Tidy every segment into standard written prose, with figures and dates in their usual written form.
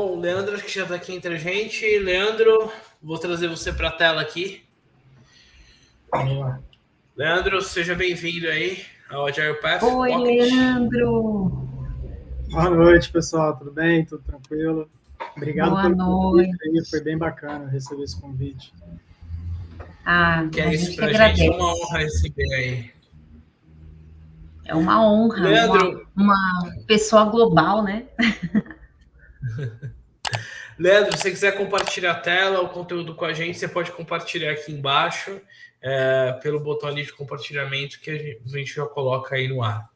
Bom, o Leandro acho que já está aqui entre a gente. Leandro, vou trazer você para a tela aqui. Boa. Leandro, seja bem-vindo aí ao Agile Path Oi, Pocket. Leandro. Boa noite, pessoal. Tudo bem? Tudo tranquilo? Obrigado Boa pelo noite. convite aí. Foi bem bacana receber esse convite. Que é A isso gente que para a gente, é uma agradece. honra receber aí. É uma honra, Leandro, uma pessoa global, né? Leandro, se você quiser compartilhar a tela, o conteúdo com a gente, você pode compartilhar aqui embaixo, pelo botão ali de compartilhamento que a gente já coloca aí no ar.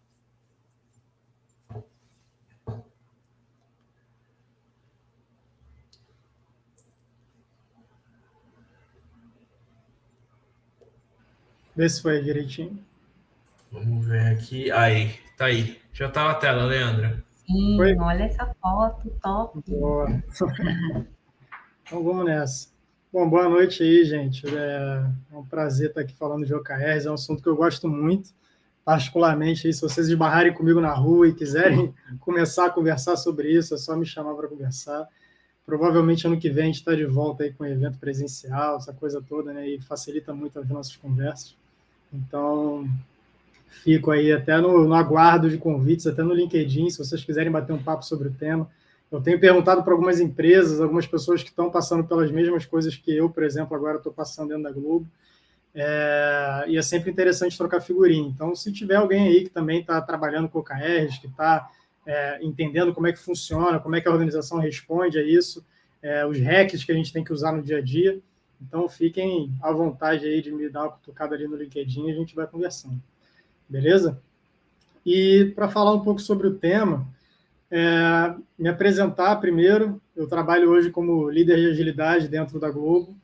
Vê se foi direitinho. Vamos ver aqui. Aí, tá aí. Já tá na tela, Leandro. Foi? Sim, olha essa foto, top. Boa. Então vamos nessa. Bom, boa noite aí, gente. É um prazer estar aqui falando de OKRs. É um assunto que eu gosto muito, particularmente aí, se vocês esbarrarem comigo na rua e quiserem começar a conversar sobre isso, é só me chamar para conversar. Provavelmente ano que vem a gente está de volta aí com um evento presencial, essa coisa toda, né? E facilita muito as nossas conversas. Então, fico aí até no aguardo de convites, até no LinkedIn, se vocês quiserem bater um papo sobre o tema. Eu tenho perguntado para algumas empresas, algumas pessoas que estão passando pelas mesmas coisas que eu, por exemplo, agora estou passando dentro da Globo, e é sempre interessante trocar figurinha. Então, se tiver alguém aí que também está trabalhando com OKRs, que está entendendo como é que funciona, como é que a organização responde a isso, os hacks que a gente tem que usar no dia a dia, então fiquem à vontade aí de me dar uma cutucada ali no LinkedIn e a gente vai conversando. Beleza? E para falar um pouco sobre o tema, me apresentar primeiro, eu trabalho hoje como líder de agilidade dentro da Globo.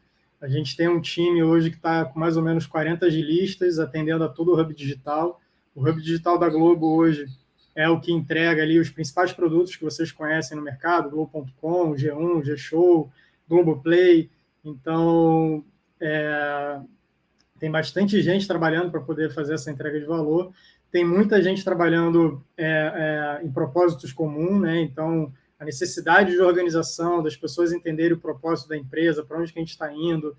A gente tem um time hoje que está com mais ou menos 40 agilistas, atendendo a todo o Hub Digital. O Hub Digital da Globo hoje é o que entrega ali os principais produtos que vocês conhecem no mercado, Globo.com, G1, G-Show, Globoplay. Então, tem bastante gente trabalhando para poder fazer essa entrega de valor. Tem muita gente trabalhando em propósitos comuns, né? Então, a necessidade de organização, das pessoas entenderem o propósito da empresa, para onde que a gente está indo.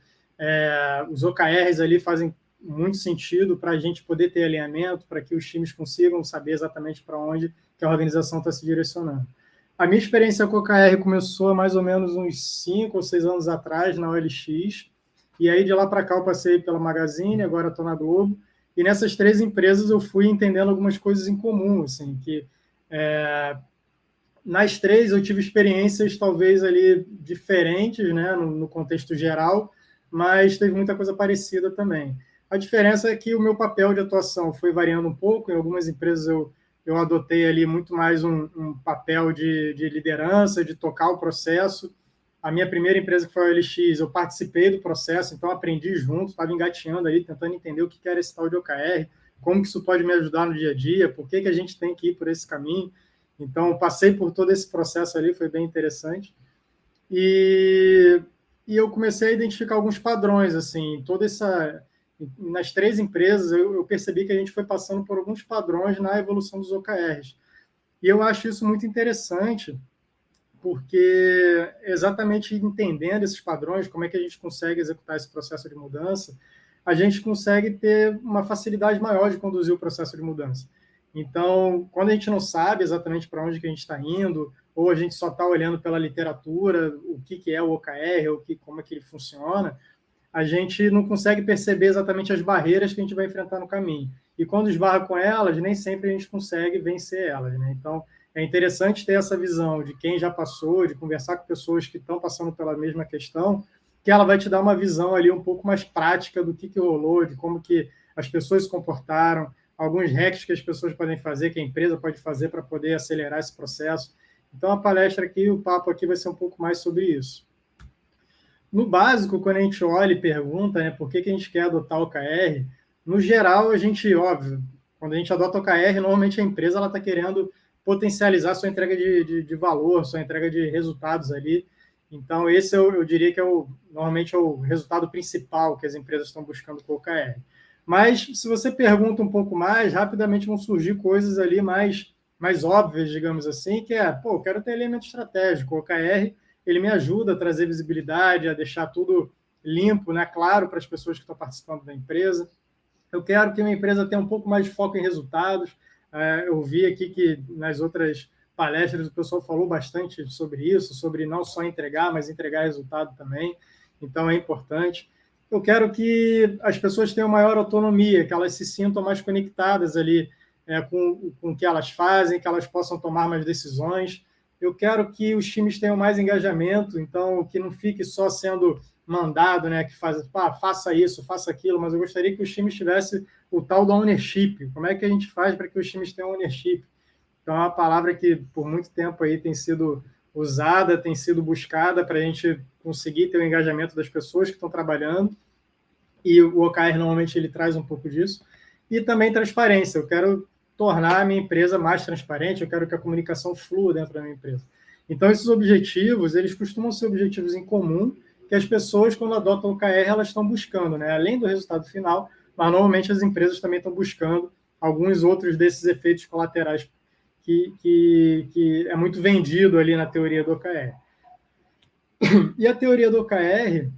Os OKRs ali fazem muito sentido para a gente poder ter alinhamento, para que os times consigam saber exatamente para onde que a organização está se direcionando. A minha experiência com o OKR começou há mais ou menos uns 5 ou 6 anos atrás, na OLX, e aí de lá para cá eu passei pela Magazine, agora estou na Globo, e nessas 3 empresas eu fui entendendo algumas coisas em comum, assim, que nas 3 eu tive experiências talvez ali diferentes, né, no contexto geral, mas teve muita coisa parecida também. A diferença é que o meu papel de atuação foi variando um pouco, em algumas empresas eu adotei ali muito mais um papel de liderança, de tocar o processo. A minha primeira empresa, que foi a OLX, eu participei do processo, então aprendi junto, estava engateando aí, tentando entender o que era esse tal de OKR, como que isso pode me ajudar no dia a dia, por que a gente tem que ir por esse caminho. Então, passei por todo esse processo ali, foi bem interessante. E eu comecei a identificar alguns padrões, assim, nas 3 empresas, eu percebi que a gente foi passando por alguns padrões na evolução dos OKRs. E eu acho isso muito interessante, porque exatamente entendendo esses padrões, como é que a gente consegue executar esse processo de mudança, a gente consegue ter uma facilidade maior de conduzir o processo de mudança. Então, quando a gente não sabe exatamente para onde que a gente está indo, ou a gente só está olhando pela literatura, o que é o OKR, ou como é que ele funciona, a gente não consegue perceber exatamente as barreiras que a gente vai enfrentar no caminho. E quando esbarra com elas, nem sempre a gente consegue vencer elas, né? Então, é interessante ter essa visão de quem já passou, de conversar com pessoas que estão passando pela mesma questão, que ela vai te dar uma visão ali um pouco mais prática do que rolou, de como que as pessoas se comportaram, alguns hacks que as pessoas podem fazer, que a empresa pode fazer para poder acelerar esse processo. Então, a palestra aqui, o papo aqui vai ser um pouco mais sobre isso. No básico, quando a gente olha e pergunta, né, por que a gente quer adotar o OKR, no geral, a gente, óbvio, quando a gente adota o OKR, normalmente a empresa está querendo potencializar sua entrega de valor, sua entrega de resultados ali. Então, esse eu diria que normalmente é o resultado principal que as empresas estão buscando com o OKR. Mas, se você pergunta um pouco mais, rapidamente vão surgir coisas ali mais mais óbvias, digamos assim, que é, eu quero ter elemento estratégico. O OKR, ele me ajuda a trazer visibilidade, a deixar tudo limpo, né, claro para as pessoas que estão participando da empresa. Eu quero que a minha empresa tenha um pouco mais de foco em resultados. Eu vi aqui que nas outras palestras o pessoal falou bastante sobre isso, sobre não só entregar, mas entregar resultado também. Então, é importante. Eu quero que as pessoas tenham maior autonomia, que elas se sintam mais conectadas ali com o que elas fazem, que elas possam tomar mais decisões. Eu quero que os times tenham mais engajamento, então que não fique só sendo mandado, né, que faça isso, faça aquilo, mas eu gostaria que os times tivessem o tal do ownership. Como é que a gente faz para que os times tenham ownership? Então, é uma palavra que por muito tempo aí tem sido usada, tem sido buscada para a gente conseguir ter o engajamento das pessoas que estão trabalhando, e o OKR normalmente ele traz um pouco disso. E também transparência. Eu quero tornar a minha empresa mais transparente, eu quero que a comunicação flua dentro da minha empresa. Então, esses objetivos, eles costumam ser objetivos em comum, que as pessoas, quando adotam o OKR, elas estão buscando, né? Além do resultado final, mas normalmente as empresas também estão buscando alguns outros desses efeitos colaterais que é muito vendido ali na teoria do OKR. E a teoria do OKR,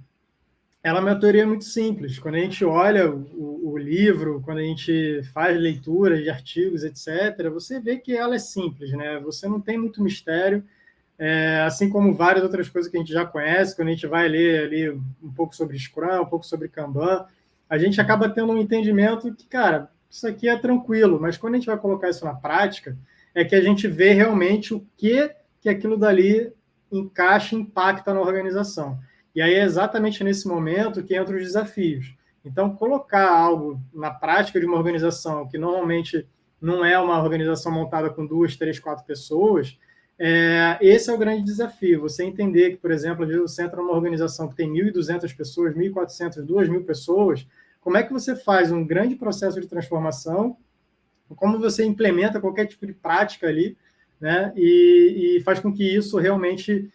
ela é uma teoria muito simples. Quando a gente olha o livro, quando a gente faz leitura de artigos, etc., você vê que ela é simples, né? Você não tem muito mistério, assim como várias outras coisas que a gente já conhece. Quando a gente vai ler ali um pouco sobre Scrum, um pouco sobre Kanban, a gente acaba tendo um entendimento que, cara, isso aqui é tranquilo, mas quando a gente vai colocar isso na prática, é que a gente vê realmente o que aquilo dali encaixa e impacta na organização. E aí é exatamente nesse momento que entram os desafios. Então, colocar algo na prática de uma organização que normalmente não é uma organização montada com 2, 3, 4 pessoas, esse é o grande desafio. Você entender que, por exemplo, às vezes você entra numa organização que tem 1.200 pessoas, 1.400, 2.000 pessoas, como é que você faz um grande processo de transformação, como você implementa qualquer tipo de prática ali, né, e faz com que isso realmente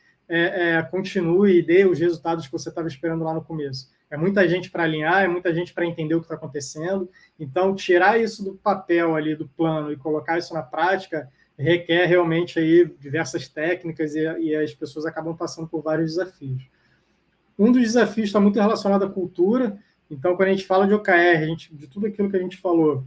continue e dê os resultados que você estava esperando lá no começo. É muita gente para alinhar, é muita gente para entender o que está acontecendo. Então, tirar isso do papel ali, do plano, e colocar isso na prática, requer realmente aí diversas técnicas e as pessoas acabam passando por vários desafios. Um dos desafios está muito relacionado à cultura. Então, quando a gente fala de OKR, de tudo aquilo que a gente falou,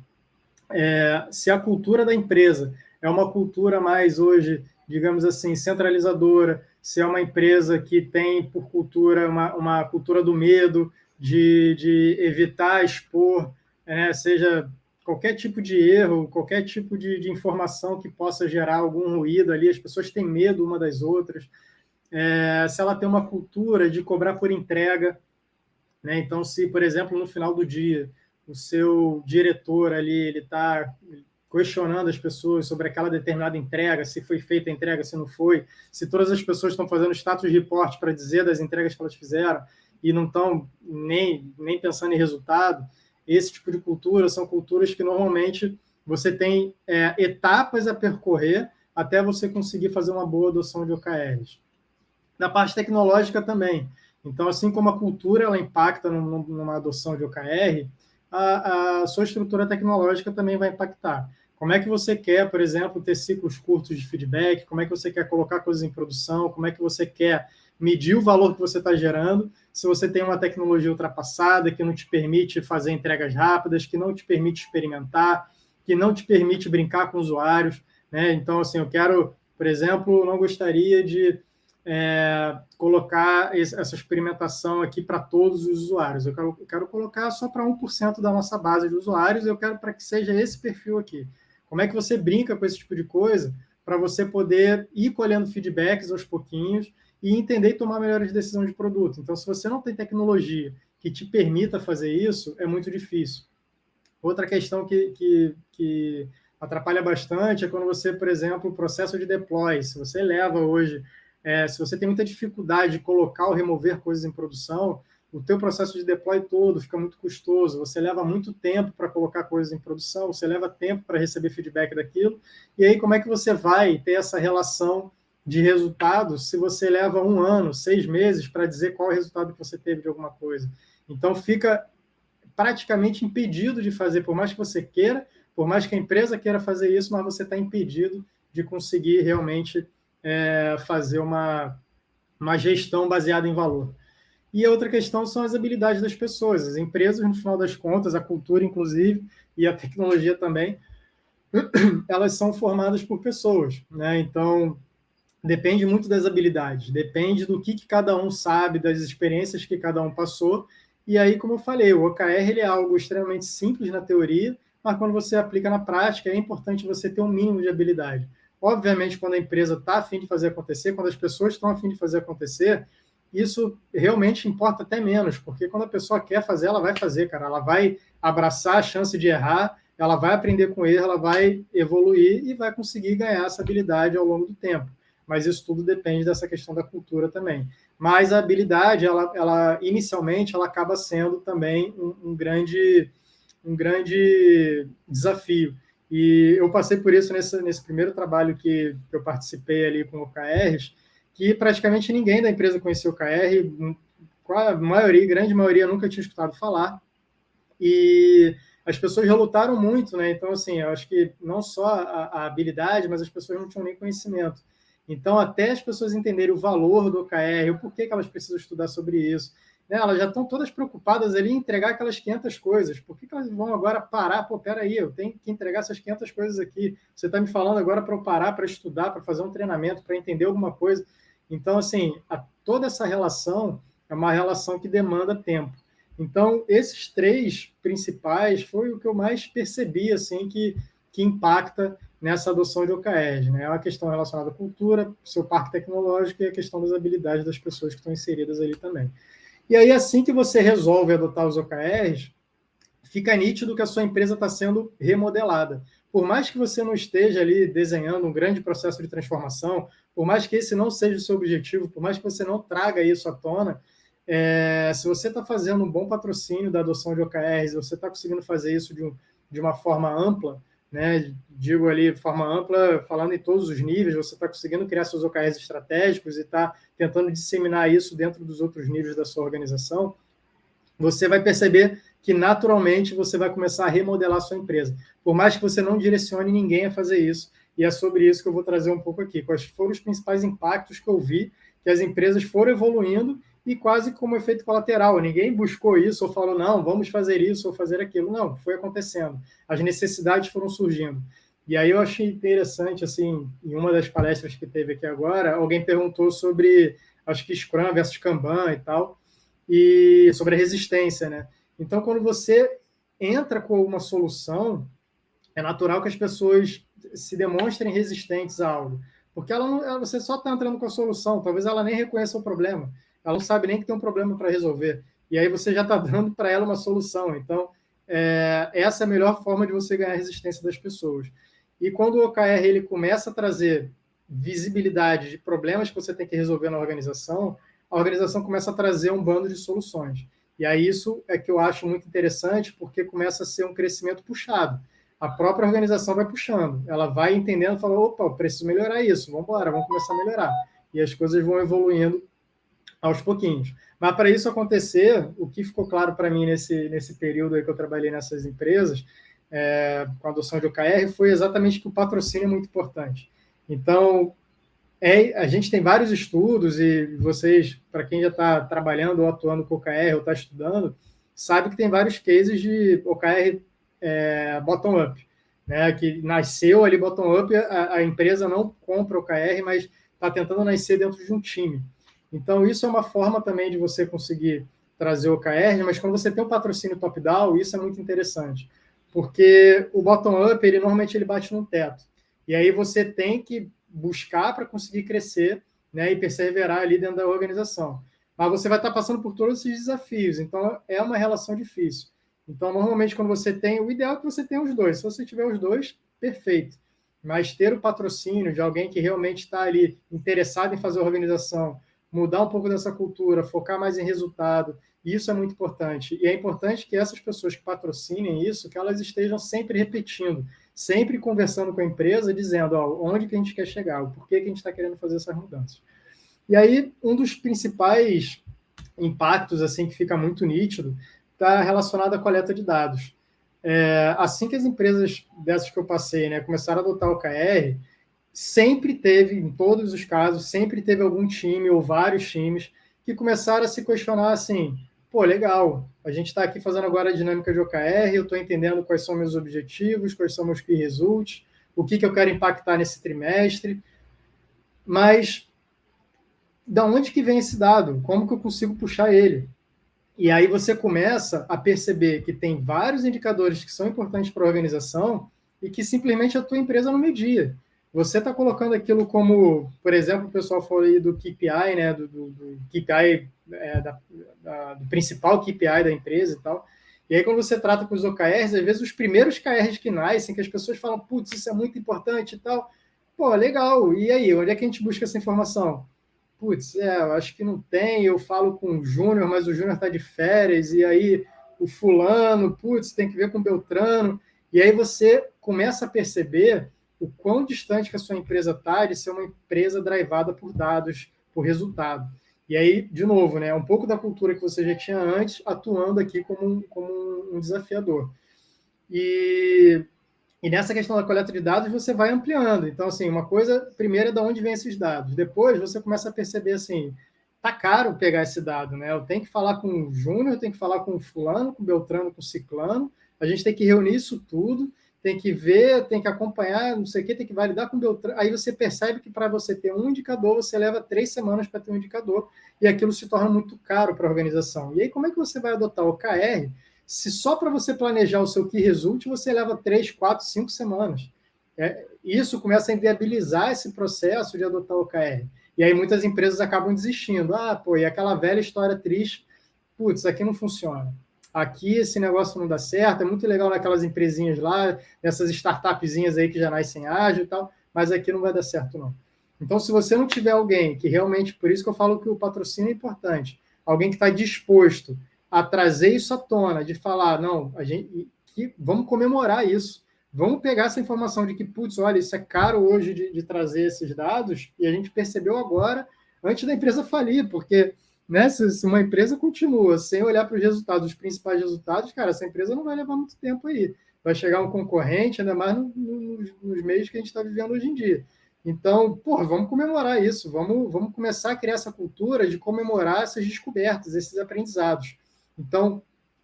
se a cultura da empresa é uma cultura mais hoje, digamos assim, centralizadora, se é uma empresa que tem por cultura uma cultura do medo, de evitar expor, seja qualquer tipo de erro, qualquer tipo de informação que possa gerar algum ruído ali, as pessoas têm medo uma das outras, se ela tem uma cultura de cobrar por entrega, né? Então, se, por exemplo, no final do dia, o seu diretor ali, ele está questionando as pessoas sobre aquela determinada entrega, se foi feita a entrega, se não foi, se todas as pessoas estão fazendo status report para dizer das entregas que elas fizeram e não estão nem pensando em resultado, esse tipo de cultura são culturas que normalmente você tem etapas a percorrer até você conseguir fazer uma boa adoção de OKRs. Na parte tecnológica também. Então, assim como a cultura ela impacta numa adoção de OKR, a sua estrutura tecnológica também vai impactar. Como é que você quer, por exemplo, ter ciclos curtos de feedback? Como é que você quer colocar coisas em produção? Como é que você quer medir o valor que você está gerando se você tem uma tecnologia ultrapassada que não te permite fazer entregas rápidas, que não te permite experimentar, que não te permite brincar com usuários, né? Então, assim, eu quero, por exemplo, não gostaria de colocar essa experimentação aqui para todos os usuários. Eu quero colocar só para 1% da nossa base de usuários, eu quero para que seja esse perfil aqui. Como é que você brinca com esse tipo de coisa para você poder ir colhendo feedbacks aos pouquinhos e entender e tomar melhores decisões de produto? Então, se você não tem tecnologia que te permita fazer isso, é muito difícil. Outra questão que atrapalha bastante é quando você, por exemplo, o processo de deploy, se você leva hoje se você tem muita dificuldade de colocar ou remover coisas em produção, o teu processo de deploy todo fica muito custoso, você leva muito tempo para colocar coisas em produção, você leva tempo para receber feedback daquilo, e aí como é que você vai ter essa relação de resultados se você leva 1 ano, 6 meses para dizer qual é o resultado que você teve de alguma coisa? Então fica praticamente impedido de fazer, por mais que você queira, Por mais que a empresa queira fazer isso, mas você está impedido de conseguir realmente fazer uma gestão baseada em valor. E a outra questão são as habilidades das pessoas. As empresas, no final das contas, a cultura, inclusive, e a tecnologia também, elas são formadas por pessoas, né? Então, depende muito das habilidades, depende do que cada um sabe, das experiências que cada um passou. E aí, como eu falei, o OKR ele é algo extremamente simples na teoria, mas quando você aplica na prática, é importante você ter um mínimo de habilidade. Obviamente, quando a empresa está a fim de fazer acontecer, quando as pessoas estão a fim de fazer acontecer, isso realmente importa até menos, porque quando a pessoa quer fazer, ela vai fazer, cara. Ela vai abraçar a chance de errar, ela vai aprender com erro, ela vai evoluir e vai conseguir ganhar essa habilidade ao longo do tempo. Mas isso tudo depende dessa questão da cultura também. Mas a habilidade, ela inicialmente, ela acaba sendo também um grande desafio. E eu passei por isso nesse primeiro trabalho que eu participei ali com OKRs, que praticamente ninguém da empresa conhecia o OKR, a maioria, grande maioria, nunca tinha escutado falar, e as pessoas relutaram muito, né? Então, assim, eu acho que não só a habilidade, mas as pessoas não tinham nem conhecimento. Então, até as pessoas entenderem o valor do OKR, o porquê que elas precisam estudar sobre isso, né? Elas já estão todas preocupadas ali em entregar aquelas 500 coisas. Por que elas vão agora parar? Pô, peraí, eu tenho que entregar essas 500 coisas aqui. Você está me falando agora para eu parar, para estudar, para fazer um treinamento, para entender alguma coisa. Então, assim, toda essa relação é uma relação que demanda tempo. Então, esses três principais foi o que eu mais percebi, assim, que impacta nessa adoção de OKRs, né? É uma questão relacionada à cultura, seu parque tecnológico e a questão das habilidades das pessoas que estão inseridas ali também. E aí, assim que você resolve adotar os OKRs, fica nítido que a sua empresa está sendo remodelada. Por mais que você não esteja ali desenhando um grande processo de transformação, por mais que esse não seja o seu objetivo, por mais que você não traga isso à tona, se você está fazendo um bom patrocínio da adoção de OKRs, você está conseguindo fazer isso de uma forma ampla, né? Digo ali, de forma ampla, falando em todos os níveis, você está conseguindo criar seus OKRs estratégicos e está tentando disseminar isso dentro dos outros níveis da sua organização, você vai perceber que naturalmente você vai começar a remodelar a sua empresa. Por mais que você não direcione ninguém a fazer isso, e é sobre isso que eu vou trazer um pouco aqui. Quais foram os principais impactos que eu vi que as empresas foram evoluindo e quase como efeito colateral. Ninguém buscou isso ou falou, não, vamos fazer isso ou fazer aquilo. Não, foi acontecendo. As necessidades foram surgindo. E aí eu achei interessante, assim, em uma das palestras que teve aqui agora, alguém perguntou sobre, acho que Scrum versus Kanban e tal, e sobre a resistência, né? Então, quando você entra com uma solução, é natural que as pessoas se demonstrem resistentes a algo, porque você só está entrando com a solução, talvez ela nem reconheça o problema, ela não sabe nem que tem um problema para resolver, e aí você já está dando para ela uma solução. Então, essa é a melhor forma de você ganhar a resistência das pessoas. E quando o OKR ele começa a trazer visibilidade de problemas que você tem que resolver na organização, a organização começa a trazer um bando de soluções. E aí isso é que eu acho muito interessante, porque começa a ser um crescimento puxado. A própria organização vai puxando, ela vai entendendo, fala, opa, eu preciso melhorar isso, vamos embora, vamos começar a melhorar. E as coisas vão evoluindo aos pouquinhos. Mas para isso acontecer, o que ficou claro para mim nesse período aí que eu trabalhei nessas empresas, com a adoção de OKR, foi exatamente que o patrocínio é muito importante. Então, a gente tem vários estudos, e vocês, para quem já está trabalhando ou atuando com OKR ou está estudando, sabe que tem vários cases de OKR bottom-up, né? Que nasceu ali bottom-up, a empresa não compra OKR, mas está tentando nascer dentro de um time. Então, isso é uma forma também de você conseguir trazer o OKR, mas quando você tem um patrocínio top-down, isso é muito interessante, porque o bottom-up, normalmente ele bate no teto, e aí você tem que buscar para conseguir crescer, né, e perseverar ali dentro da organização. Mas você vai estar passando por todos esses desafios, então é uma relação difícil. Então, normalmente, quando você tem... O ideal é que você tenha os dois. Se você tiver os dois, perfeito. Mas ter o patrocínio de alguém que realmente está ali interessado em fazer a organização, mudar um pouco dessa cultura, focar mais em resultado, isso é muito importante. E é importante que essas pessoas que patrocinem isso, que elas estejam sempre repetindo, sempre conversando com a empresa, dizendo onde que a gente quer chegar, o porquê que a gente está querendo fazer essas mudanças. E aí, um dos principais impactos assim que fica muito nítido está relacionado à coleta de dados. Assim que as empresas dessas que eu passei, né, começaram a adotar o OKR, sempre teve, em todos os casos, sempre teve algum time ou vários times que começaram a se questionar assim, pô, legal, a gente está aqui fazendo agora a dinâmica de OKR, eu estou entendendo quais são meus objetivos, quais são meus key results, o que eu quero impactar nesse trimestre, mas da onde que vem esse dado? Como que eu consigo puxar ele? E aí você começa a perceber que tem vários indicadores que são importantes para a organização e que simplesmente a tua empresa não media. Você está colocando aquilo como, por exemplo, o pessoal falou aí do KPI, né, do KPI, do principal KPI da empresa e tal. E aí, quando você trata com os OKRs, às vezes os primeiros KRs que nascem, que as pessoas falam, putz, isso é muito importante e tal. Pô, legal. E aí, onde é que a gente busca essa informação? Putz, eu acho que não tem, eu falo com o Júnior, mas o Júnior está de férias, e aí o fulano, putz, tem que ver com o Beltrano, e aí você começa a perceber o quão distante que a sua empresa está de ser uma empresa drivada por dados, por resultado. E aí, de novo, né, um pouco da cultura que você já tinha antes, atuando aqui como um desafiador. E nessa questão da coleta de dados, você vai ampliando. Então, assim, uma coisa, primeiro é de onde vem esses dados. Depois, você começa a perceber, assim, tá caro pegar esse dado, né? Eu tenho que falar com o Júnior, eu tenho que falar com o fulano, com o Beltrano, com o ciclano. A gente tem que reunir isso tudo, tem que ver, tem que acompanhar, não sei o quê, tem que validar com o Beltrano. Aí você percebe que para você ter um indicador, você leva 3 semanas para ter um indicador, e aquilo se torna muito caro para a organização. E aí, como é que você vai adotar o OKR se só para você planejar o seu key result você leva 3, 4, 5 semanas? Isso começa a inviabilizar esse processo de adotar o OKR. E aí muitas empresas acabam desistindo. E aquela velha história triste, putz, aqui não funciona. Aqui esse negócio não dá certo, é muito legal naquelas empresinhas lá, nessas startupzinhas aí que já nascem ágil e tal, mas aqui não vai dar certo, não. Então, se você não tiver alguém que realmente, por isso que eu falo que o patrocínio é importante, alguém que está disposto a trazer isso à tona, de falar, não, vamos comemorar isso, vamos pegar essa informação de que, putz, olha, isso é caro hoje de trazer esses dados, e a gente percebeu agora, antes da empresa falir, porque, né, se uma empresa continua sem olhar para os resultados, os principais resultados, cara, essa empresa não vai levar muito tempo aí, vai chegar um concorrente, ainda mais nos meios que a gente está vivendo hoje em dia. Então, vamos comemorar isso, vamos começar a criar essa cultura de comemorar essas descobertas, esses aprendizados. Então,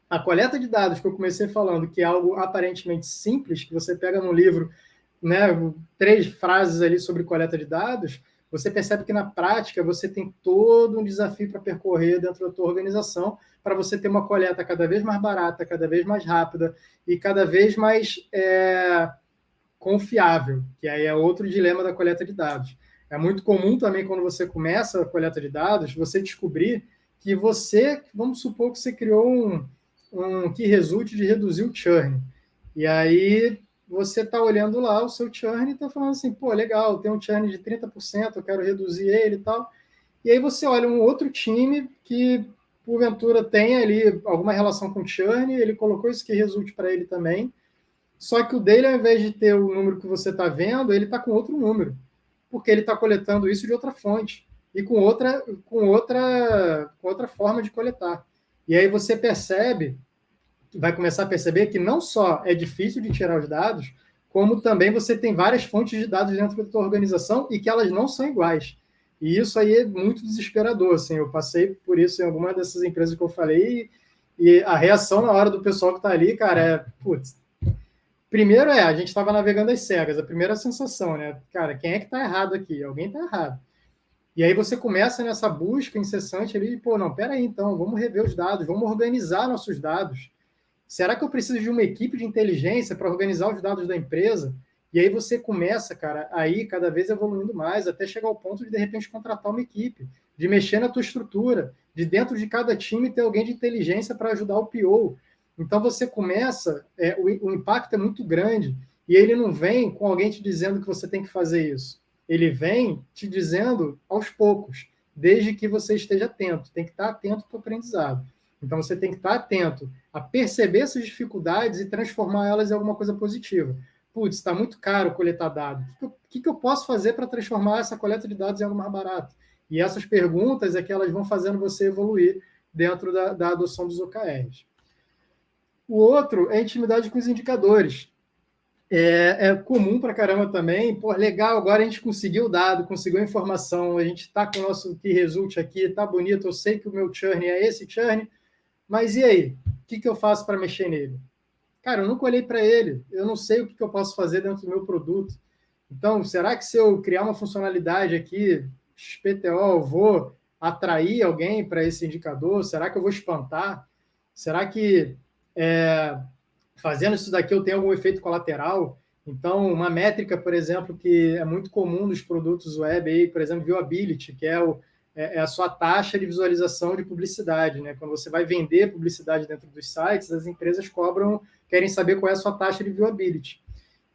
a coleta de dados que eu comecei falando, que é algo aparentemente simples, que você pega no livro, né, 3 frases ali sobre coleta de dados, você percebe que na prática você tem todo um desafio para percorrer dentro da tua organização para você ter uma coleta cada vez mais barata, cada vez mais rápida e cada vez mais confiável, que aí é outro dilema da coleta de dados. É muito comum também, quando você começa a coleta de dados, você descobrir que vamos supor que você criou um key result de reduzir o churn. E aí você está olhando lá o seu churn e está falando assim, pô, legal, tem um churn de 30%, eu quero reduzir ele e tal. E aí você olha um outro time que, porventura, tem ali alguma relação com churn, ele colocou esse key result para ele também, só que o dele, ao invés de ter o número que você está vendo, ele está com outro número, porque ele está coletando isso de outra fonte e com outra forma de coletar. E aí você vai começar a perceber que não só é difícil de tirar os dados, como também você tem várias fontes de dados dentro da sua organização e que elas não são iguais. E isso aí é muito desesperador. Assim, eu passei por isso em alguma dessas empresas que eu falei e a reação na hora do pessoal que está ali, cara, é, putz, primeiro a gente estava navegando às cegas, a primeira sensação, né? Cara, quem é que está errado aqui? Alguém está errado. E aí você começa nessa busca incessante ali, não, peraí, então, vamos rever os dados, vamos organizar nossos dados. Será que eu preciso de uma equipe de inteligência para organizar os dados da empresa? E aí você começa, cara, aí cada vez evoluindo mais, até chegar ao ponto de repente, contratar uma equipe, de mexer na tua estrutura, de dentro de cada time ter alguém de inteligência para ajudar o PO. Então você começa, o impacto é muito grande, e ele não vem com alguém te dizendo que você tem que fazer isso. Ele vem te dizendo aos poucos, desde que você esteja atento. Tem que estar atento para o aprendizado. Então, você tem que estar atento a perceber essas dificuldades e transformar elas em alguma coisa positiva. Putz, está muito caro coletar dados. O que eu posso fazer para transformar essa coleta de dados em algo mais barato? E essas perguntas é que elas vão fazendo você evoluir dentro da adoção dos OKRs. O outro é a intimidade com os indicadores. É comum para caramba também. Pô, legal, agora a gente conseguiu o dado, conseguiu a informação, a gente está com o nosso key result aqui, está bonito, eu sei que o meu churn é esse churn, mas e aí? O que eu faço para mexer nele? Cara, eu nunca olhei para ele, eu não sei o que eu posso fazer dentro do meu produto. Então, será que se eu criar uma funcionalidade aqui, XPTO, eu vou atrair alguém para esse indicador? Será que eu vou espantar? Será que fazendo isso daqui eu tenho algum efeito colateral? Então, uma métrica, por exemplo, que é muito comum nos produtos web, aí, por exemplo, viewability, que é a sua taxa de visualização de publicidade, né? Quando você vai vender publicidade dentro dos sites, as empresas querem saber qual é a sua taxa de viewability.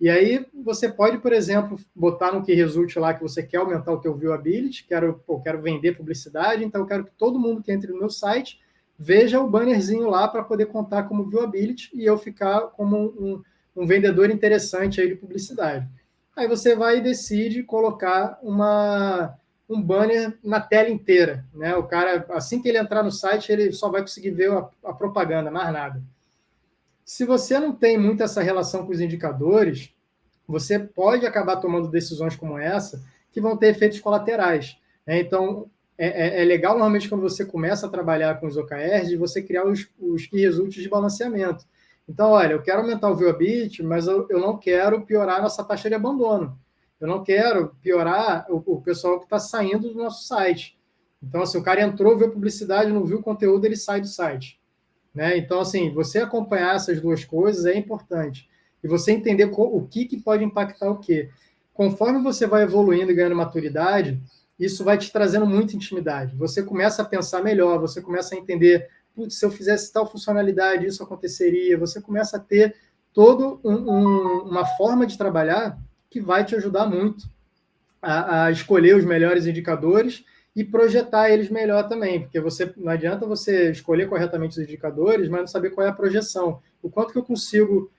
E aí você pode, por exemplo, botar no que resulte lá que você quer aumentar o teu viewability, quero vender publicidade, então eu quero que todo mundo que entre no meu site veja o bannerzinho lá para poder contar como viewability e eu ficar como um vendedor interessante aí de publicidade. Aí você vai e decide colocar um banner na tela inteira, né? O cara, assim que ele entrar no site, ele só vai conseguir ver a propaganda, mais nada. Se você não tem muito essa relação com os indicadores, você pode acabar tomando decisões como essa que vão ter efeitos colaterais, né? Então, é legal, normalmente, quando você começa a trabalhar com os OKRs, de você criar os key results de balanceamento. Então, olha, eu quero aumentar o viewability, mas eu não quero piorar a nossa taxa de abandono. Eu não quero piorar o pessoal que está saindo do nosso site. Então, assim, o cara entrou, viu publicidade, não viu o conteúdo, ele sai do site, né? Então, assim, você acompanhar essas duas coisas é importante. E você entender o que pode impactar o quê. Conforme você vai evoluindo e ganhando maturidade, isso vai te trazendo muita intimidade. Você começa a pensar melhor, você começa a entender, putz, se eu fizesse tal funcionalidade, isso aconteceria. Você começa a ter toda uma forma de trabalhar que vai te ajudar muito a escolher os melhores indicadores e projetar eles melhor também, porque não adianta você escolher corretamente os indicadores, mas não saber qual é a projeção. O quanto que eu consigo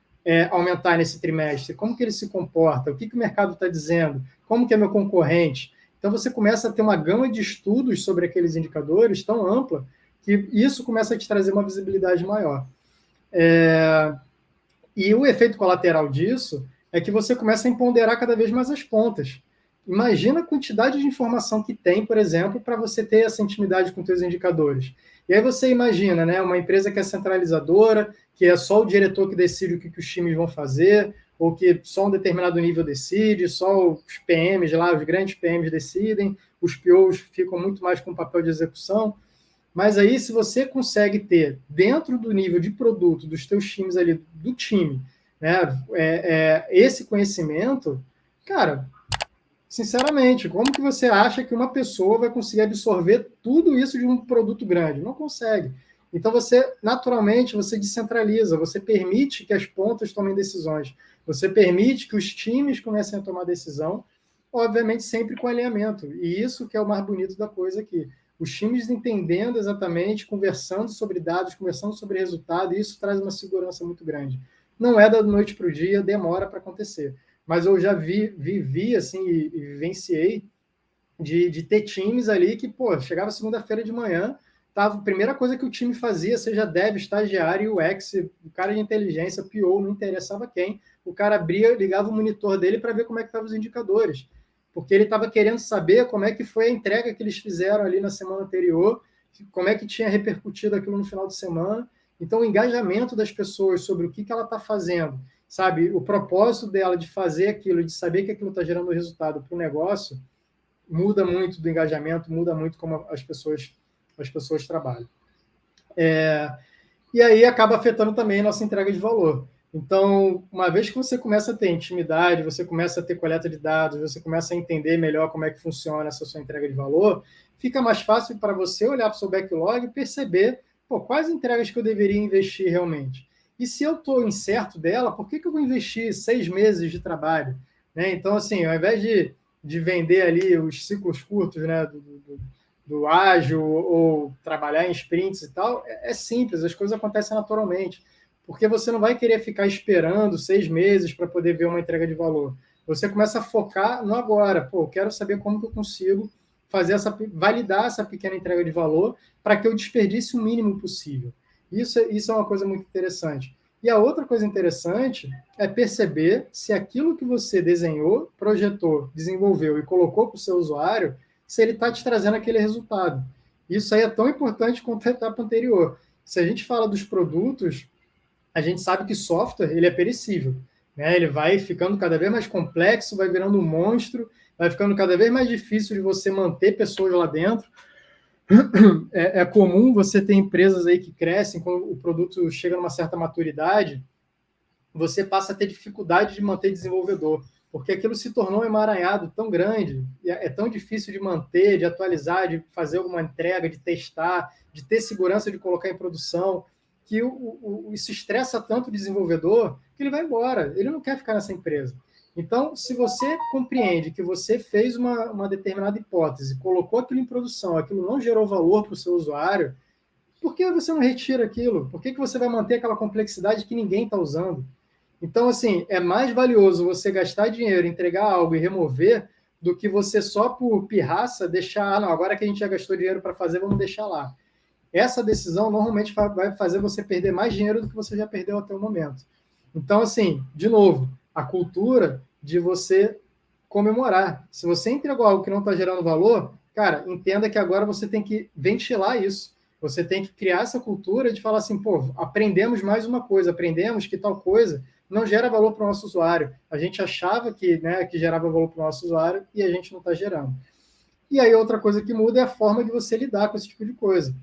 aumentar nesse trimestre, como que ele se comporta, o que o mercado está dizendo, como que é meu concorrente. Então, você começa a ter uma gama de estudos sobre aqueles indicadores tão ampla que isso começa a te trazer uma visibilidade maior. E o efeito colateral disso é que você começa a empoderar cada vez mais as pontas. Imagina a quantidade de informação que tem, por exemplo, para você ter essa intimidade com seus indicadores. E aí você imagina, né, uma empresa que é centralizadora, que é só o diretor que decide o que os times vão fazer, ou que só um determinado nível decide, só os PMs lá, os grandes PMs decidem, os POs ficam muito mais com o papel de execução. Mas aí, se você consegue ter, dentro do nível de produto dos teus times ali, do time, né, esse conhecimento, cara, sinceramente, como que você acha que uma pessoa vai conseguir absorver tudo isso de um produto grande? Não consegue. Então, naturalmente, você descentraliza, você permite que as pontas tomem decisões, você permite que os times comecem a tomar decisão, obviamente sempre com alinhamento. E isso que é o mais bonito da coisa aqui. Os times entendendo exatamente, conversando sobre dados, conversando sobre resultado, e isso traz uma segurança muito grande. Não é da noite para o dia, demora para acontecer. Mas eu já vivi assim, e vivenciei de ter times ali que, chegava segunda-feira de manhã, a primeira coisa que o time fazia, seja dev, estagiário, UX, o cara de inteligência, PO, não interessava quem, o cara abria, ligava o monitor dele para ver como é que estavam os indicadores, porque ele estava querendo saber como é que foi a entrega que eles fizeram ali na semana anterior, como é que tinha repercutido aquilo no final de semana. Então, o engajamento das pessoas sobre o que ela está fazendo, sabe, o propósito dela de fazer aquilo, de saber que aquilo está gerando resultado para o negócio, muda muito do engajamento, muda muito como as pessoas trabalham. E aí acaba afetando também a nossa entrega de valor. Então, uma vez que você começa a ter intimidade, você começa a ter coleta de dados, você começa a entender melhor como é que funciona essa sua entrega de valor, fica mais fácil para você olhar para o seu backlog e perceber quais entregas que eu deveria investir realmente. E se eu estou incerto dela, por que eu vou investir 6 meses de trabalho? Né? Então, assim, ao invés de vender ali os ciclos curtos, né, do ágil ou trabalhar em sprints e tal, é simples, as coisas acontecem naturalmente, porque você não vai querer ficar esperando 6 meses para poder ver uma entrega de valor. Você começa a focar no agora. Eu quero saber como que eu consigo validar essa pequena entrega de valor para que eu desperdice o mínimo possível. Isso é uma coisa muito interessante. E a outra coisa interessante é perceber se aquilo que você desenhou, projetou, desenvolveu e colocou para o seu usuário, se ele está te trazendo aquele resultado. Isso aí é tão importante quanto a etapa anterior. Se a gente fala dos produtos, a gente sabe que software ele é perecível, né? Ele vai ficando cada vez mais complexo, vai virando um monstro, vai ficando cada vez mais difícil de você manter pessoas lá dentro. É comum você ter empresas aí que crescem, quando o produto chega numa certa maturidade, você passa a ter dificuldade de manter desenvolvedor, porque aquilo se tornou um emaranhado tão grande, é tão difícil de manter, de atualizar, de fazer alguma entrega, de testar, de ter segurança de colocar em produção, que isso estressa tanto o desenvolvedor que ele vai embora, ele não quer ficar nessa empresa. Então, se você compreende que você fez uma determinada hipótese, colocou aquilo em produção, aquilo não gerou valor para o seu usuário, por que você não retira aquilo? Por que você vai manter aquela complexidade que ninguém está usando? Então, assim, é mais valioso você gastar dinheiro, entregar algo e remover, do que você só por pirraça deixar, não, agora que a gente já gastou dinheiro para fazer, vamos deixar lá. Essa decisão normalmente vai fazer você perder mais dinheiro do que você já perdeu até o momento. Então, assim, de novo, a cultura de você comemorar. Se você entregou algo que não está gerando valor, cara, entenda que agora você tem que ventilar isso. Você tem que criar essa cultura de falar assim, pô, aprendemos mais uma coisa, aprendemos que tal coisa não gera valor para o nosso usuário. A gente achava que gerava valor para o nosso usuário e a gente não está gerando. E aí outra coisa que muda é a forma de você lidar com esse tipo de coisa.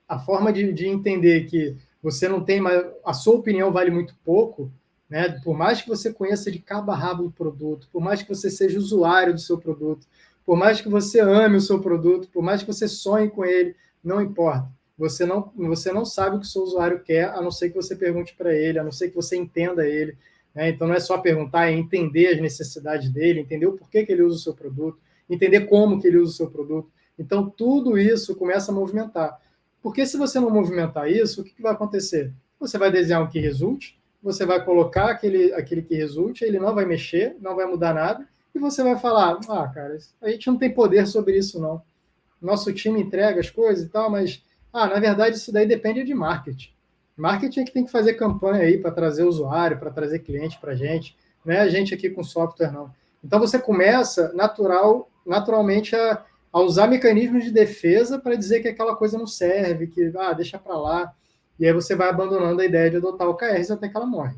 A forma de entender que você não tem mais... A sua opinião vale muito pouco, né? Por mais que você conheça de cabo a rabo o produto, por mais que você seja usuário do seu produto, por mais que você ame o seu produto, por mais que você sonhe com ele, não importa. Você não sabe o que o seu usuário quer, a não ser que você pergunte para ele, a não ser que você entenda ele. Né? Então, não é só perguntar, é entender as necessidades dele, entender o porquê que ele usa o seu produto, entender como que ele usa o seu produto. Então, tudo isso começa a movimentar. Porque se você não movimentar isso, o que vai acontecer? Você vai desenhar um que resulte, você vai colocar aquele que resulte, ele não vai mexer, não vai mudar nada, e você vai falar, cara, a gente não tem poder sobre isso, não. Nosso time entrega as coisas e tal, mas, na verdade, isso daí depende de marketing. Marketing é que tem que fazer campanha aí para trazer usuário, para trazer cliente para a gente, não é a gente aqui com software, não. Então, você começa naturalmente a usar mecanismos de defesa para dizer que aquela coisa não serve, que deixa para lá, e aí você vai abandonando a ideia de adotar OKRs até que ela morre.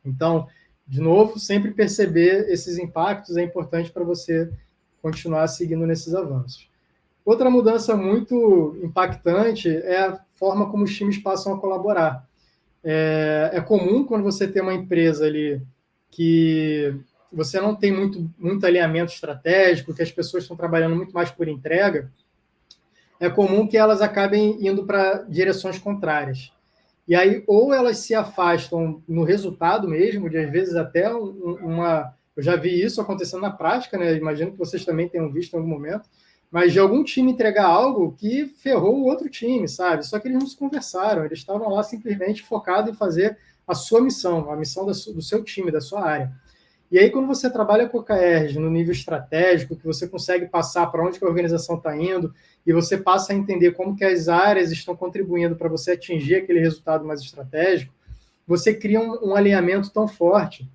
Então, de novo, sempre perceber esses impactos é importante para você continuar seguindo nesses avanços. Outra mudança muito impactante é a forma como os times passam a colaborar. É comum quando você tem uma empresa ali que você não tem muito alinhamento estratégico, que as pessoas estão trabalhando muito mais por entrega, é comum que elas acabem indo para direções contrárias. E aí, ou elas se afastam no resultado mesmo, de às vezes até uma... Eu já vi isso acontecendo na prática, né? Imagino que vocês também tenham visto em algum momento, mas de algum time entregar algo que ferrou o outro time, sabe? Só que eles não se conversaram, eles estavam lá simplesmente focados em fazer a sua missão, a missão do seu time, da sua área. E aí, quando você trabalha com OKRs no nível estratégico, que você consegue passar para onde que a organização está indo, e você passa a entender como que as áreas estão contribuindo para você atingir aquele resultado mais estratégico, você cria um alinhamento tão forte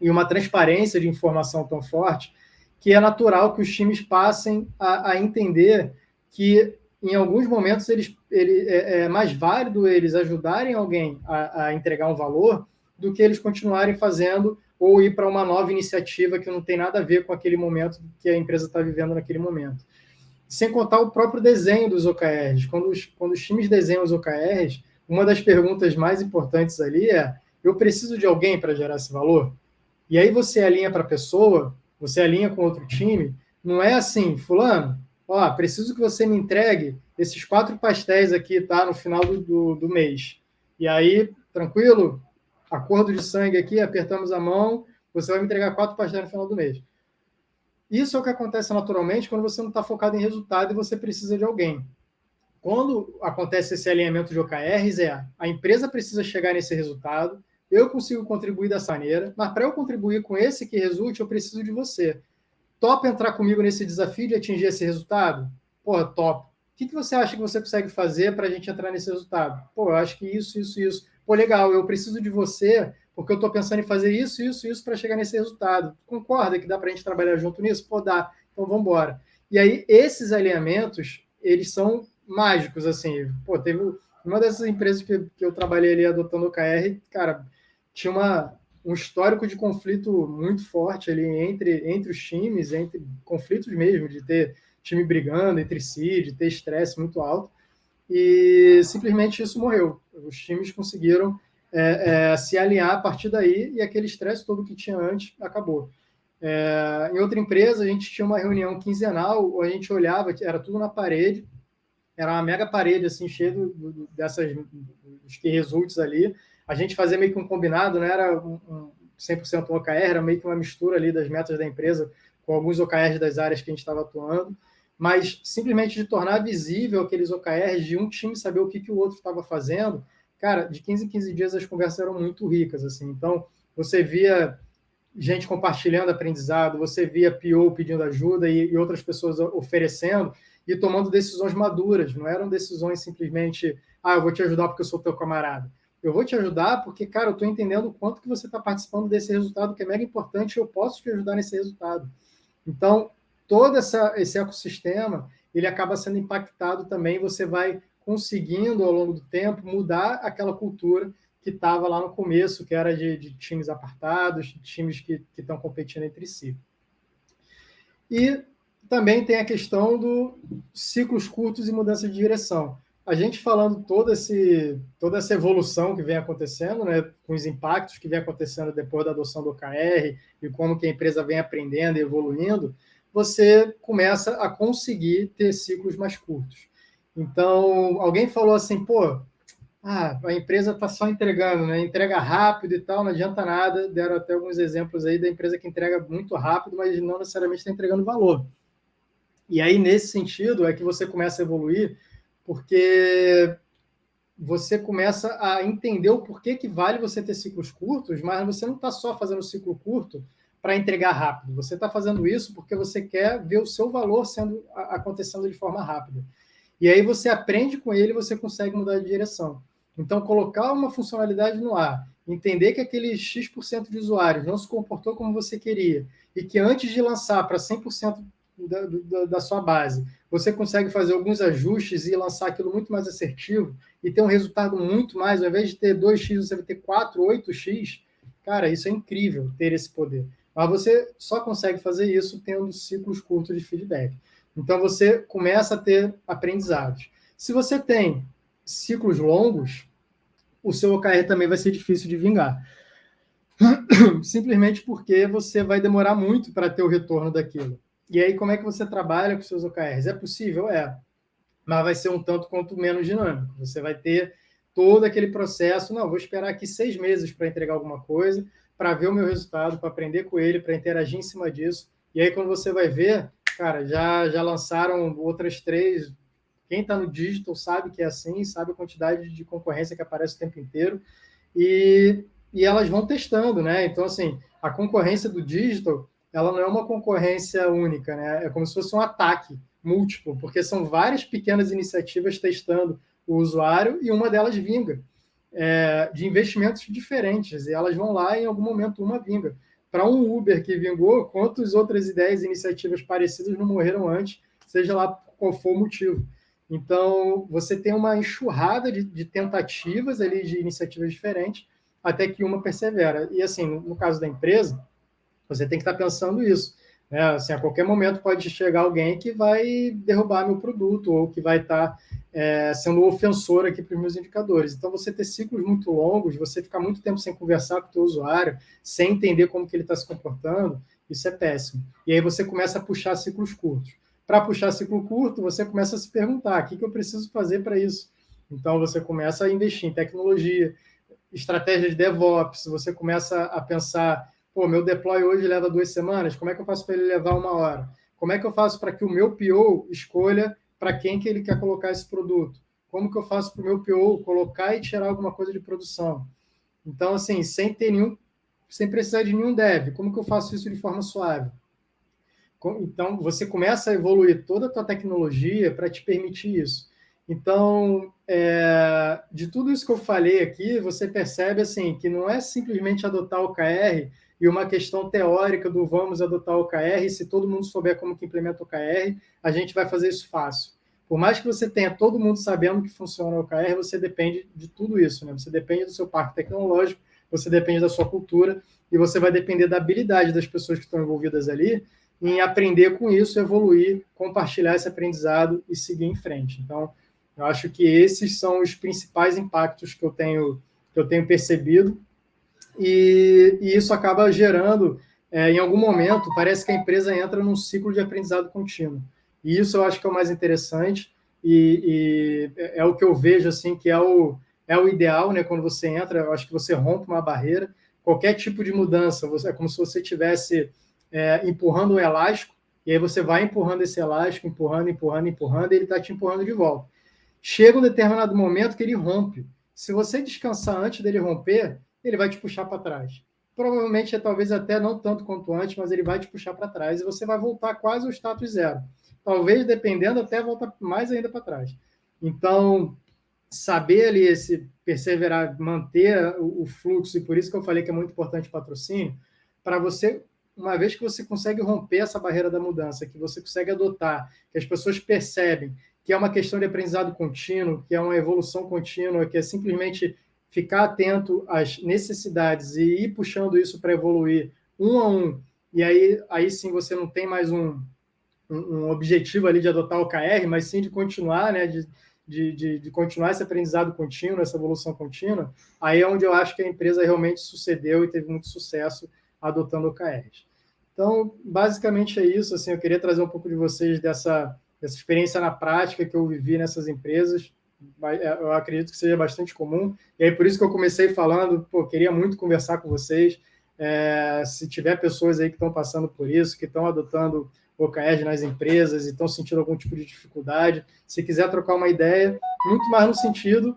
e uma transparência de informação tão forte que é natural que os times passem a entender que, em alguns momentos, é mais válido eles ajudarem alguém a entregar um valor do que eles continuarem fazendo ou ir para uma nova iniciativa que não tem nada a ver com aquele momento que a empresa está vivendo naquele momento. Sem contar o próprio desenho dos OKRs. Quando os times desenham os OKRs, uma das perguntas mais importantes ali é: eu preciso de alguém para gerar esse valor? E aí você alinha para a pessoa, você alinha com outro time, não é assim, fulano, preciso que você me entregue esses 4 pastéis aqui, tá, no final do mês. E aí, tranquilo? Acordo de sangue aqui, apertamos a mão, você vai me entregar 4 pastéis no final do mês. Isso é o que acontece naturalmente quando você não está focado em resultado e você precisa de alguém. Quando acontece esse alinhamento de OKRs, a empresa precisa chegar nesse resultado, eu consigo contribuir dessa maneira, mas para eu contribuir com esse que resulte, eu preciso de você. Topa entrar comigo nesse desafio de atingir esse resultado? Top. O que você acha que você consegue fazer para a gente entrar nesse resultado? Eu acho que isso. pô, legal, eu preciso de você porque eu estou pensando em fazer isso, isso, isso para chegar nesse resultado. Concorda que dá para a gente trabalhar junto nisso? Pô, dá. Então, vamos embora. E aí, esses alinhamentos, eles são mágicos, assim. Pô, teve uma dessas empresas que eu trabalhei ali adotando o OKR, cara, tinha um histórico de conflito muito forte ali entre os times, entre conflitos mesmo, de ter time brigando entre si, de ter estresse muito alto, e simplesmente isso morreu. Os times conseguiram se alinhar a partir daí, e aquele estresse todo que tinha antes acabou. Em outra empresa, a gente tinha uma reunião quinzenal, onde a gente olhava, era tudo na parede, era uma mega parede, assim, cheia dessas key results ali. A gente fazia meio que um combinado, não era 100% OKR, era meio que uma mistura ali das metas da empresa com alguns OKRs das áreas que a gente estava atuando, mas simplesmente de tornar visível aqueles OKRs, de um time saber o que o outro estava fazendo, cara, de 15 em 15 dias as conversas eram muito ricas, assim. Então, você via gente compartilhando aprendizado, você via PO pedindo ajuda e outras pessoas oferecendo e tomando decisões maduras. Não eram decisões simplesmente, eu vou te ajudar porque eu sou teu camarada. Eu vou te ajudar porque, cara, eu estou entendendo o quanto que você está participando desse resultado, que é mega importante, e eu posso te ajudar nesse resultado. Então, todo esse ecossistema, ele acaba sendo impactado também, você vai conseguindo, ao longo do tempo, mudar aquela cultura que estava lá no começo, que era de times apartados, times que estão competindo entre si. E também tem a questão dos ciclos curtos e mudança de direção. A gente falando toda essa evolução que vem acontecendo, né, com os impactos que vem acontecendo depois da adoção do OKR e como que a empresa vem aprendendo e evoluindo, você começa a conseguir ter ciclos mais curtos. Então, alguém falou assim, pô, a empresa está só entregando, né? Entrega rápido e tal, não adianta nada. Deram até alguns exemplos aí da empresa que entrega muito rápido, mas não necessariamente está entregando valor. E aí, nesse sentido, é que você começa a evoluir, porque você começa a entender o porquê que vale você ter ciclos curtos, mas você não está só fazendo ciclo curto para entregar rápido. Você está fazendo isso porque você quer ver o seu valor acontecendo de forma rápida. E aí você aprende com ele e você consegue mudar de direção. Então, colocar uma funcionalidade no ar, entender que aquele X% de usuários não se comportou como você queria, e que antes de lançar para 100% da sua base, você consegue fazer alguns ajustes e lançar aquilo muito mais assertivo e ter um resultado muito mais, ao invés de ter 2x, você vai ter 4, 8x, cara, isso é incrível, ter esse poder. Mas você só consegue fazer isso tendo ciclos curtos de feedback. Então, você começa a ter aprendizados. Se você tem ciclos longos, o seu OKR também vai ser difícil de vingar. Simplesmente porque você vai demorar muito para ter o retorno daquilo. E aí, como é que você trabalha com seus OKRs? É possível? É. Mas vai ser um tanto quanto menos dinâmico. Você vai ter todo aquele processo. Não, vou esperar aqui 6 meses para entregar alguma coisa, para ver o meu resultado, para aprender com ele, para interagir em cima disso. E aí, quando você vai ver, cara, já lançaram outras 3. Quem está no digital sabe que é assim, sabe a quantidade de concorrência que aparece o tempo inteiro. E elas vão testando, né? Então, assim, a concorrência do digital, ela não é uma concorrência única, né? É como se fosse um ataque múltiplo, porque são várias pequenas iniciativas testando o usuário e uma delas vinga, de investimentos diferentes, e elas vão lá e em algum momento uma vinga. Para um Uber que vingou, quantas outras ideias e iniciativas parecidas não morreram antes, seja lá qual for o motivo. Então, você tem uma enxurrada de tentativas ali, de iniciativas diferentes, até que uma persevera. E, assim, no caso da empresa, você tem que estar pensando isso. Né? Assim, a qualquer momento pode chegar alguém que vai derrubar meu produto ou que vai estar sendo ofensor aqui para os meus indicadores. Então, você ter ciclos muito longos, você ficar muito tempo sem conversar com o teu usuário, sem entender como que ele está se comportando, isso é péssimo. E aí você começa a puxar ciclos curtos. Para puxar ciclo curto, você começa a se perguntar, o que eu preciso fazer para isso? Então, você começa a investir em tecnologia, estratégia de DevOps, você começa a pensar, pô, meu deploy hoje leva 2 semanas, como é que eu faço para ele levar 1 hora? Como é que eu faço para que o meu PO escolha para quem que ele quer colocar esse produto? Como que eu faço para o meu PO colocar e tirar alguma coisa de produção? Então, assim, sem precisar de nenhum dev, como que eu faço isso de forma suave? Então, você começa a evoluir toda a tua tecnologia para te permitir isso. Então, de tudo isso que eu falei aqui, você percebe assim, que não é simplesmente adotar o OKR e uma questão teórica do vamos adotar o OKR, se todo mundo souber como que implementa o OKR, a gente vai fazer isso fácil. Por mais que você tenha todo mundo sabendo que funciona o OKR, você depende de tudo isso, né? Você depende do seu parque tecnológico, você depende da sua cultura e você vai depender da habilidade das pessoas que estão envolvidas ali em aprender com isso, evoluir, compartilhar esse aprendizado e seguir em frente. Então, eu acho que esses são os principais impactos que eu tenho percebido e isso acaba gerando, em algum momento, parece que a empresa entra num ciclo de aprendizado contínuo. E isso eu acho que é o mais interessante e é o que eu vejo assim que é o ideal, né? Quando você entra, eu acho que você rompe uma barreira. Qualquer tipo de mudança, é como se você estivesse empurrando um elástico, e aí você vai empurrando esse elástico, empurrando, e ele está te empurrando de volta. Chega um determinado momento que ele rompe. Se você descansar antes dele romper, ele vai te puxar para trás. Provavelmente, talvez até não tanto quanto antes, mas ele vai te puxar para trás e você vai voltar quase ao status zero. Talvez, dependendo, até volta mais ainda para trás. Então, saber ali perseverar, manter o fluxo, e por isso que eu falei que é muito importante patrocínio, para você, uma vez que você consegue romper essa barreira da mudança, que você consegue adotar, que as pessoas percebem que é uma questão de aprendizado contínuo, que é uma evolução contínua, que é simplesmente ficar atento às necessidades e ir puxando isso para evoluir um a um, e aí sim você não tem mais um objetivo ali de adotar o OKR, mas sim de continuar, né, de continuar esse aprendizado contínuo, essa evolução contínua, aí é onde eu acho que a empresa realmente sucedeu e teve muito sucesso adotando OKRs. Então, basicamente é isso. Assim, eu queria trazer um pouco de vocês dessa experiência na prática que eu vivi nessas empresas. Eu acredito que seja bastante comum. E aí, por isso que eu comecei falando, queria muito conversar com vocês. Se tiver pessoas aí que estão passando por isso, que estão adotando OKR nas empresas e estão sentindo algum tipo de dificuldade, se quiser trocar uma ideia, muito mais no sentido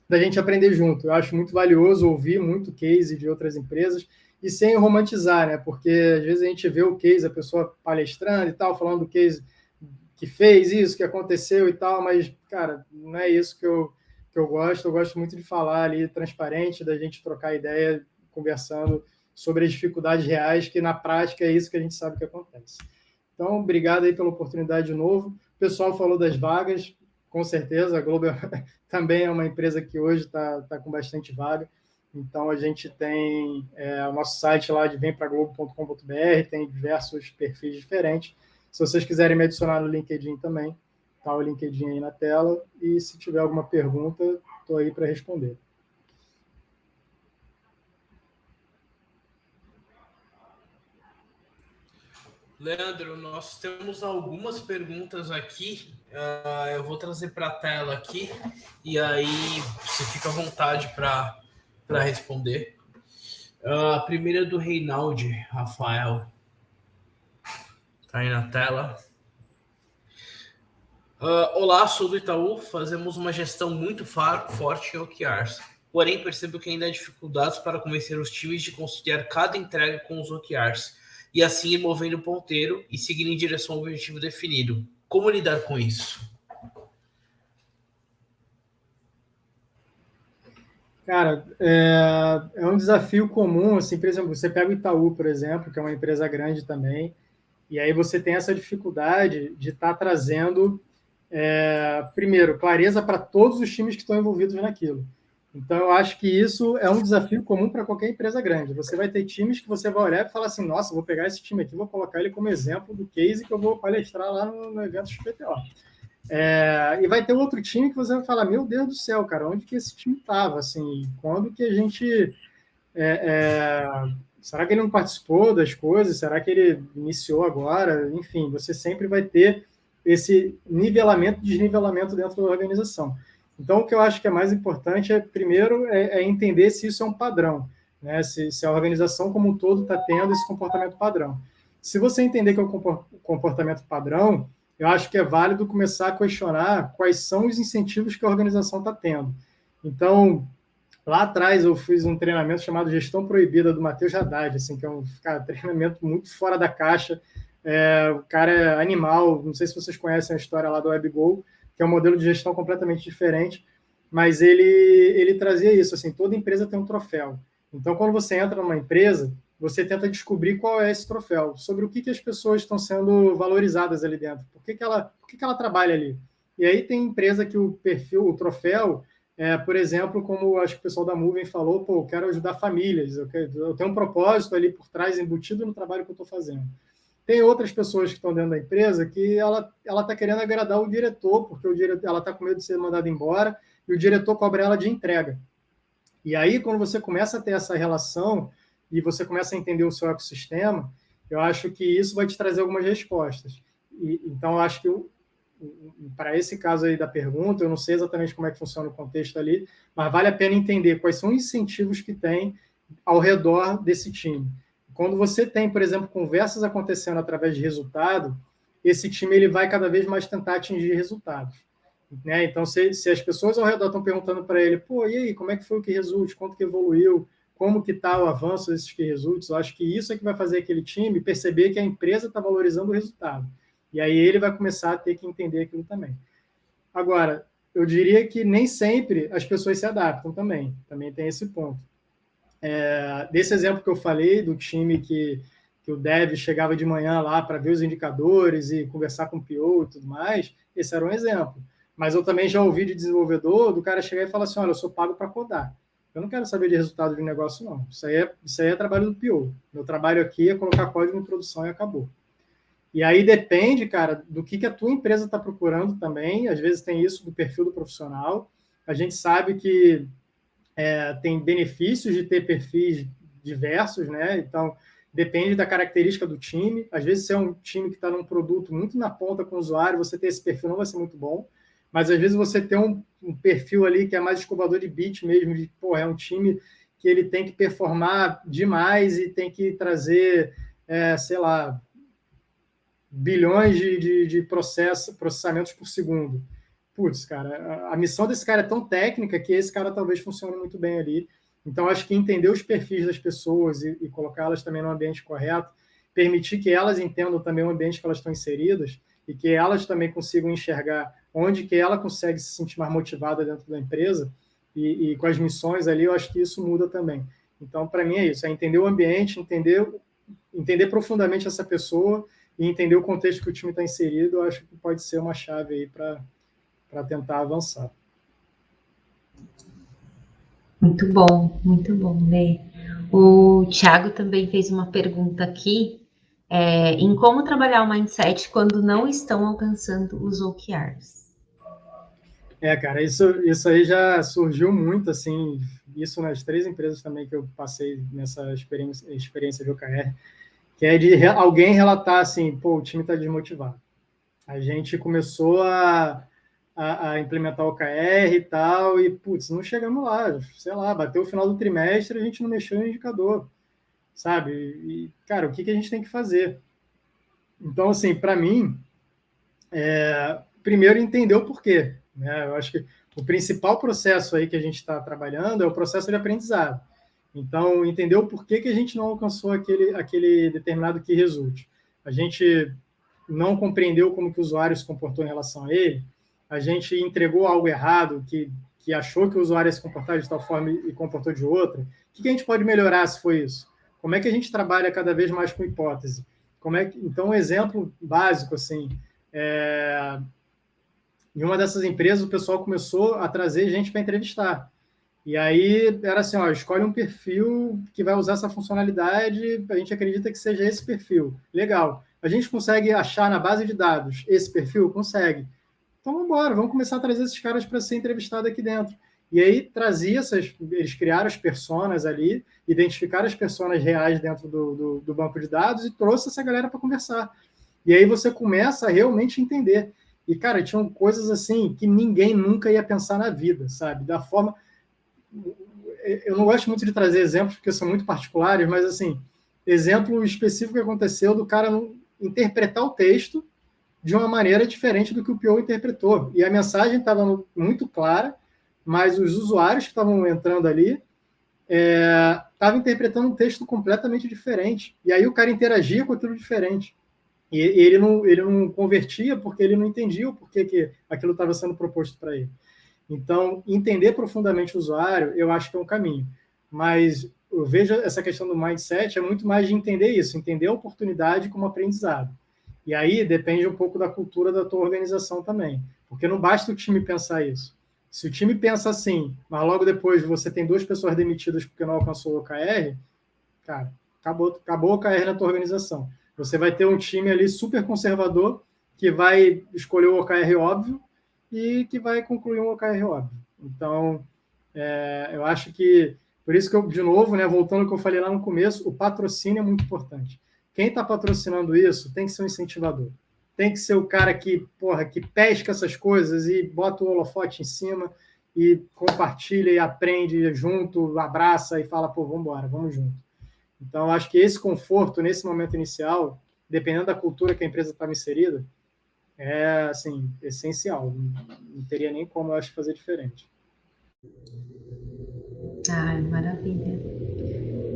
da gente aprender junto. Eu acho muito valioso ouvir muito case de outras empresas e sem romantizar, né? Porque às vezes a gente vê o case, a pessoa palestrando e tal, falando do case que fez isso, que aconteceu e tal, mas, cara, não é isso que eu gosto. Eu gosto muito de falar ali, transparente, da gente trocar ideia, conversando sobre as dificuldades reais, que na prática é isso que a gente sabe que acontece. Então, obrigado aí pela oportunidade de novo. O pessoal falou das vagas, com certeza, a Globo também é uma empresa que hoje está com bastante vaga. Então, a gente tem o nosso site lá de vempraglobo.com.br, tem diversos perfis diferentes. Se vocês quiserem me adicionar no LinkedIn também, está o LinkedIn aí na tela. E se tiver alguma pergunta, estou aí para responder. Leandro, nós temos algumas perguntas aqui. Eu vou trazer para a tela aqui e aí você fica à vontade para responder. A primeira é do Reinaldo Rafael. Está aí na tela. Olá, sou do Itaú. Fazemos uma gestão muito forte em OKRs. Porém, percebo que ainda há dificuldades para convencer os times de conciliar cada entrega com os OKRs e assim ir movendo o ponteiro e seguir em direção ao objetivo definido. Como lidar com isso? Cara, é um desafio comum, assim, por exemplo, você pega o Itaú, por exemplo, que é uma empresa grande também, e aí você tem essa dificuldade de estar trazendo, primeiro, clareza para todos os times que estão envolvidos naquilo. Então, eu acho que isso é um desafio comum para qualquer empresa grande. Você vai ter times que você vai olhar e falar assim, nossa, vou pegar esse time aqui, vou colocar ele como exemplo do case que eu vou palestrar lá no evento XPTO. E vai ter outro time que você vai falar, meu Deus do céu, cara, onde que esse time estava? Assim, quando que a gente... será que ele não participou das coisas? Será que ele iniciou agora? Enfim, você sempre vai ter esse nivelamento, desnivelamento dentro da organização. Então, o que eu acho que é mais importante primeiro, entender se isso é um padrão, né? Se a organização como um todo está tendo esse comportamento padrão. Se você entender que é um comportamento padrão, eu acho que é válido começar a questionar quais são os incentivos que a organização está tendo. Então, lá atrás eu fiz um treinamento chamado Gestão Proibida, do Matheus Haddad, assim, que é um treinamento muito fora da caixa. O cara é animal, não sei se vocês conhecem a história lá do WebGo, que é um modelo de gestão completamente diferente, mas ele trazia isso, assim, toda empresa tem um troféu. Então, quando você entra numa empresa, você tenta descobrir qual é esse troféu, sobre o que as pessoas estão sendo valorizadas ali dentro, por que ela trabalha ali. E aí tem empresa que o perfil, o troféu, por exemplo, como acho que o pessoal da Moving falou, pô, eu quero ajudar famílias, eu tenho um propósito ali por trás, embutido no trabalho que eu estou fazendo. Tem outras pessoas que estão dentro da empresa que ela está querendo agradar o diretor, porque ela está com medo de ser mandada embora, e o diretor cobra ela de entrega. E aí, quando você começa a ter essa relação e você começa a entender o seu ecossistema, eu acho que isso vai te trazer algumas respostas. Então, eu acho que para esse caso aí da pergunta, eu não sei exatamente como é que funciona o contexto ali, mas vale a pena entender quais são os incentivos que tem ao redor desse time. Quando você tem, por exemplo, conversas acontecendo através de resultado, esse time ele vai cada vez mais tentar atingir resultados. Né? Então, se as pessoas ao redor estão perguntando para ele, pô, e aí, como é que foi o que resulte, quanto que evoluiu, como que está o avanço desses que resultes, eu acho que isso é que vai fazer aquele time perceber que a empresa está valorizando o resultado. E aí ele vai começar a ter que entender aquilo também. Agora, eu diria que nem sempre as pessoas se adaptam também tem esse ponto. Desse exemplo que eu falei, do time que o dev chegava de manhã lá para ver os indicadores e conversar com o PO e tudo mais, esse era um exemplo. Mas eu também já ouvi de desenvolvedor, do cara chegar e falar assim, olha, eu sou pago para codar. Eu não quero saber de resultado de negócio, não. Isso aí é trabalho do PO. Meu trabalho aqui é colocar código em produção e acabou. E aí depende, cara, do que a tua empresa está procurando também. Às vezes tem isso do perfil do profissional. A gente sabe que tem benefícios de ter perfis diversos, né? Então, depende da característica do time. Às vezes, se é um time que está num produto muito na ponta com o usuário, você ter esse perfil não vai ser muito bom. Mas, às vezes, você tem um perfil ali que é mais escovador de bit mesmo, de, pô, é um time que ele tem que performar demais e tem que trazer, sei lá, bilhões de processamentos por segundo. Putz, cara, a missão desse cara é tão técnica que esse cara talvez funcione muito bem ali. Então, acho que entender os perfis das pessoas e colocá-las também no ambiente correto, permitir que elas entendam também o ambiente que elas estão inseridas e que elas também consigam enxergar onde que ela consegue se sentir mais motivada dentro da empresa e com as missões ali, eu acho que isso muda também. Então, para mim é isso, é entender o ambiente, entender profundamente essa pessoa e entender o contexto que o time está inserido, eu acho que pode ser uma chave aí para tentar avançar. Muito bom, Lê. O Thiago também fez uma pergunta aqui, em como trabalhar o mindset quando não estão alcançando os OKRs. Cara, isso aí já surgiu muito, assim, isso nas 3 empresas também que eu passei nessa experiência de OKR, que é de alguém relatar assim, pô, o time está desmotivado. A gente começou a implementar o OKR e tal, e, putz, não chegamos lá, sei lá, bateu o final do trimestre, a gente não mexeu no indicador, sabe? E, cara, o que a gente tem que fazer? Então, assim, para mim, primeiro entender o porquê, né? Eu acho que o principal processo aí que a gente está trabalhando é o processo de aprendizado. Então, entender o porquê que a gente não alcançou aquele determinado key result. A gente não compreendeu como que o usuário se comportou em relação a ele, a gente entregou algo errado, que achou que o usuário ia se comportar de tal forma e comportou de outra. O que a gente pode melhorar se foi isso? Como é que a gente trabalha cada vez mais com hipótese? Então, um exemplo básico, assim, em uma dessas empresas, o pessoal começou a trazer gente para entrevistar. E aí era assim, escolhe um perfil que vai usar essa funcionalidade, a gente acredita que seja esse perfil. Legal. A gente consegue achar na base de dados esse perfil? Consegue. Então, vamos embora, vamos começar a trazer esses caras para ser entrevistado aqui dentro. E aí eles criaram as personas ali, identificaram as personas reais dentro do banco de dados e trouxe essa galera para conversar. E aí você começa a realmente entender. E, cara, tinham coisas assim que ninguém nunca ia pensar na vida, sabe? Da forma... Eu não gosto muito de trazer exemplos, porque são muito particulares, mas, assim, exemplo específico que aconteceu do cara interpretar o texto de uma maneira diferente do que o PO interpretou. E a mensagem estava muito clara, mas os usuários que estavam entrando ali estavam interpretando um texto completamente diferente. E aí o cara interagia com aquilo diferente. E ele não convertia porque ele não entendia o porquê que aquilo estava sendo proposto para ele. Então, entender profundamente o usuário, eu acho que é um caminho. Mas eu vejo essa questão do mindset é muito mais de entender isso, entender a oportunidade como aprendizado. E aí depende um pouco da cultura da tua organização também. Porque não basta o time pensar isso. Se o time pensa assim, mas logo depois você tem 2 pessoas demitidas porque não alcançou o OKR, cara, acabou o OKR na tua organização. Você vai ter um time ali super conservador que vai escolher o OKR óbvio e que vai concluir um OKR óbvio. Então, eu acho que, por isso que eu, de novo, né, voltando ao que eu falei lá no começo, o patrocínio é muito importante. Quem está patrocinando isso tem que ser um incentivador. Tem que ser o cara que pesca essas coisas e bota o holofote em cima e compartilha e aprende junto, abraça e fala, pô, vamos embora, vamos junto. Então, acho que esse conforto, nesse momento inicial, dependendo da cultura que a empresa estava inserida, é, assim, essencial. Não teria nem como, eu acho, fazer diferente. Ai, maravilha.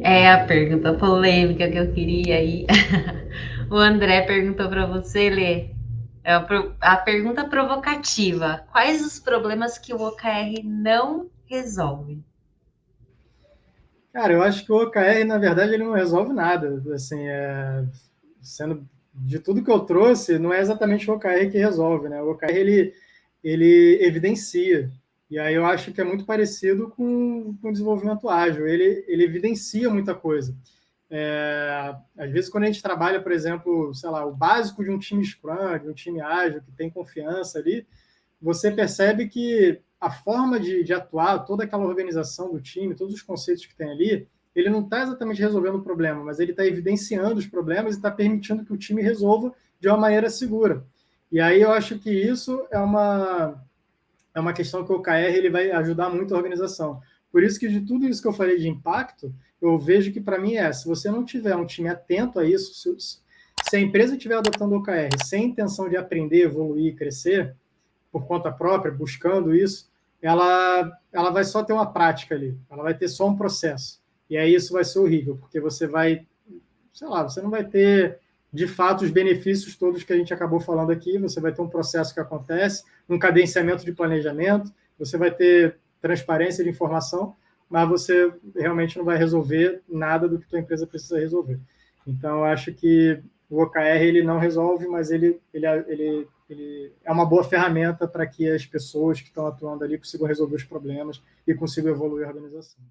É a pergunta polêmica que eu queria aí. O André perguntou para você, Lê, a pergunta provocativa. Quais os problemas que o OKR não resolve? Cara, eu acho que o OKR, na verdade, ele não resolve nada. Assim, sendo de tudo que eu trouxe, não é exatamente o OKR que resolve, né? O OKR, ele evidencia. E aí eu acho que é muito parecido com o desenvolvimento ágil. Ele evidencia muita coisa. Às vezes, quando a gente trabalha, por exemplo, sei lá, o básico de um time Scrum, de um time ágil, que tem confiança ali, você percebe que a forma de atuar, toda aquela organização do time, todos os conceitos que tem ali, ele não está exatamente resolvendo o problema, mas ele está evidenciando os problemas e está permitindo que o time resolva de uma maneira segura. E aí eu acho que isso é uma questão que o OKR ele vai ajudar muito a organização. Por isso que de tudo isso que eu falei de impacto, eu vejo que para mim se você não tiver um time atento a isso, se a empresa estiver adotando o OKR sem intenção de aprender, evoluir, crescer, por conta própria, buscando isso, ela vai só ter uma prática ali, ela vai ter só um processo. E aí isso vai ser horrível, porque você vai, sei lá, você não vai ter, de fato, os benefícios todos que a gente acabou falando aqui, você vai ter um processo que acontece, um cadenciamento de planejamento, você vai ter transparência de informação, mas você realmente não vai resolver nada do que a tua empresa precisa resolver. Então, eu acho que o OKR ele não resolve, mas ele é uma boa ferramenta para que as pessoas que estão atuando ali consigam resolver os problemas e consigam evoluir a organização.